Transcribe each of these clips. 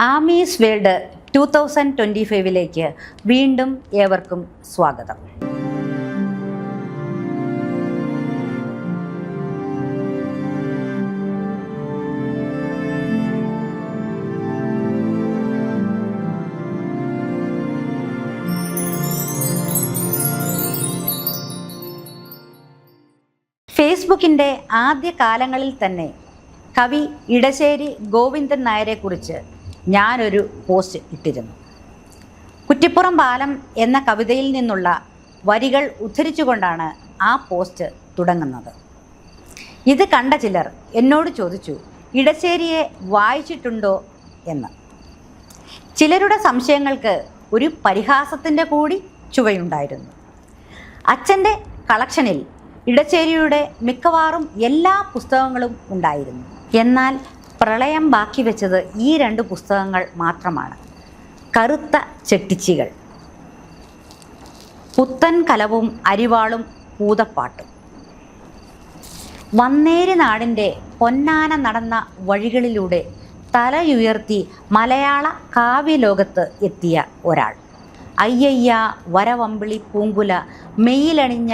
Ami's world 2025 വീണ്ടും ഏവർക്കും സ്വാഗതം. ഫേസ്ബുക്കിൻ്റെ ആദ്യ കാലങ്ങളിൽ തന്നെ കവി ഇടശ്ശേരി ഗോവിന്ദൻ നായരെക്കുറിച്ച് ഞാനൊരു പോസ്റ്റ് ഇട്ടിരുന്നു. കുറ്റിപ്പുറം പാലം എന്ന കവിതയിൽ നിന്നുള്ള വരികൾ ഉദ്ധരിച്ചുകൊണ്ടാണ് ആ പോസ്റ്റ് തുടങ്ങുന്നത്. ഇത് കണ്ട ചിലർ എന്നോട് ചോദിച്ചു, ഇടശ്ശേരിയെ വായിച്ചിട്ടുണ്ടോ എന്ന്. ചിലരുടെ സംശയങ്ങൾക്ക് ഒരു പരിഹാസത്തിൻ്റെ കൂടി ചുവയുണ്ടായിരുന്നു. അച്ഛൻ്റെ കളക്ഷനിൽ ഇടശ്ശേരിയുടെ മിക്കവാറും എല്ലാ പുസ്തകങ്ങളും ഉണ്ടായിരുന്നു. എന്നാൽ പ്രളയം ബാക്കി വെച്ചത് ഈ 2 പുസ്തകങ്ങൾ മാത്രമാണ്. കറുത്ത ചെട്ടിച്ചികൾ, പുത്തൻ കലവും അരിവാളും പൂതപ്പാട്ടും. വന്നേരി നാടിൻ്റെ പൊന്നാന നടന്ന വഴികളിലൂടെ തലയുയർത്തി മലയാള കാവ്യലോകത്ത് എത്തിയ ഒരാൾ. അയ്യയ്യ വരവമ്പിളി പൂങ്കുല മെയ്യിലണിഞ്ഞ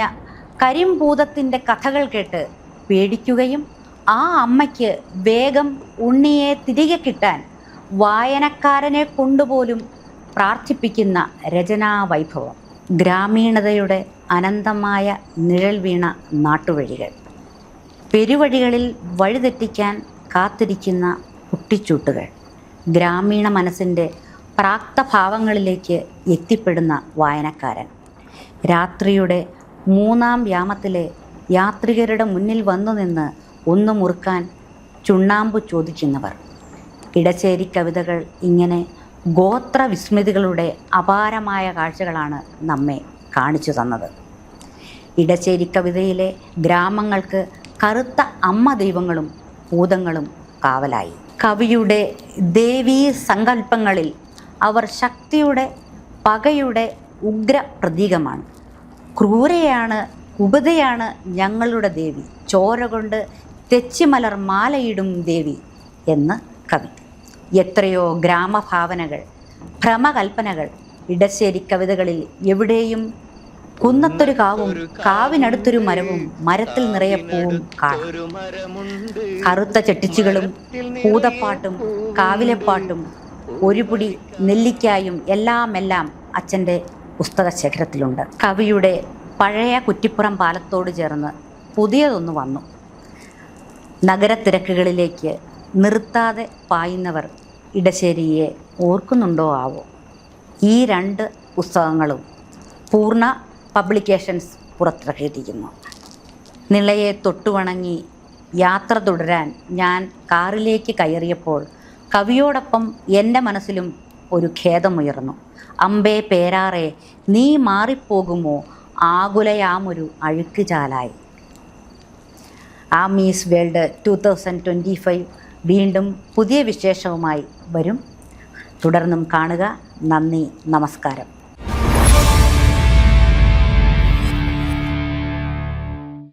കരിമ്പൂതത്തിൻ്റെ കഥകൾ കേട്ട് പേടിക്കുകയും ആ അമ്മയ്ക്ക് വേഗം ഉണ്ണിയെ തിരികെ കിട്ടാൻ വായനക്കാരനെ കൊണ്ടുപോലും പ്രാർത്ഥിപ്പിക്കുന്ന രചനാവൈഭവം. ഗ്രാമീണതയുടെ അനന്തമായ നിഴൽ വീണ നാട്ടുവഴികൾ, പെരുവഴികളിൽ വഴിതെറ്റിക്കാൻ കാത്തിരിക്കുന്ന കുട്ടിച്ചൂട്ടുകൾ, ഗ്രാമീണ മനസ്സിൻ്റെ പ്രാക്തഭാവങ്ങളിലേക്ക് എത്തിപ്പെടുന്ന വായനക്കാരൻ, രാത്രിയുടെ 3-ാം യാമത്തിലെ യാത്രികരുടെ മുന്നിൽ വന്നു നിന്ന് ഒന്ന് മുറുക്കാൻ ചുണ്ണാമ്പു ചോദിക്കുന്നവർ. ഇടശ്ശേരി കവിതകൾ ഇങ്ങനെ ഗോത്ര വിസ്മൃതികളുടെ അപാരമായ കാഴ്ചകളാണ് നമ്മെ കാണിച്ചു തന്നത്. ഇടശ്ശേരി കവിതയിലെ ഗ്രാമങ്ങൾക്ക് കറുത്ത അമ്മ ദൈവങ്ങളും ഭൂതങ്ങളും കാവലായി. കവിയുടെ ദേവീ സങ്കല്പങ്ങളിൽ അവർ ശക്തിയുടെ പകയുടെ ഉഗ്ര പ്രതീകമാണ്. ക്രൂരയാണ്, കുപിതയാണ് ഞങ്ങളുടെ ദേവി, ചോര കൊണ്ട് തെച്ചിമലർ മാലയിടും ദേവി എന്ന് കവി. എത്രയോ ഗ്രാമഭാവനകൾ, ഭ്രമകൽപ്പനകൾ ഇടശ്ശേരി കവിതകളിൽ എവിടെയും കുന്നത്തൊരു കാവും കാവിനടുത്തൊരു മരവും മരത്തിൽ നിറയെ പൂവും കാണാം. കറുത്ത ചെട്ടിച്ചുകളും പൂതപ്പാട്ടും കാവിലെപ്പാട്ടും ഒരു പിടി നെല്ലിക്കായും എല്ലാം അച്ഛൻ്റെ പുസ്തക ശേഖരത്തിലുണ്ട്. കവിയുടെ പഴയ കുറ്റിപ്പുറം പാലത്തോട് ചേർന്ന് പുതിയതൊന്ന് വന്നു. നഗരത്തിരക്കുകളിലേക്ക് നിർത്താതെ പായുന്നവർ ഇടശ്ശേരിയെ ഓർക്കുന്നുണ്ടോ ആവോ. ഈ 2 പുസ്തകങ്ങളും പൂർണ്ണ പബ്ലിക്കേഷൻസ് പുറത്തിറക്കിയിരിക്കുന്നു. നിളയെ തൊട്ടുവണങ്ങി യാത്ര തുടരാൻ ഞാൻ കാറിലേക്ക് കയറിയപ്പോൾ കവിയോടൊപ്പം എൻ്റെ മനസ്സിലും ഒരു ഖേദമുയർന്നു. അമ്പേ പേരാറെ നീ മാറിപ്പോകുമോ ആകുലയാമൊരു അഴുക്കുചാലായി. ആമീസ് വേൾഡ് 2025 വീണ്ടും പുതിയ വിശേഷവുമായി വരും. തുടർന്നും കാണുക. നന്ദി, നമസ്കാരം.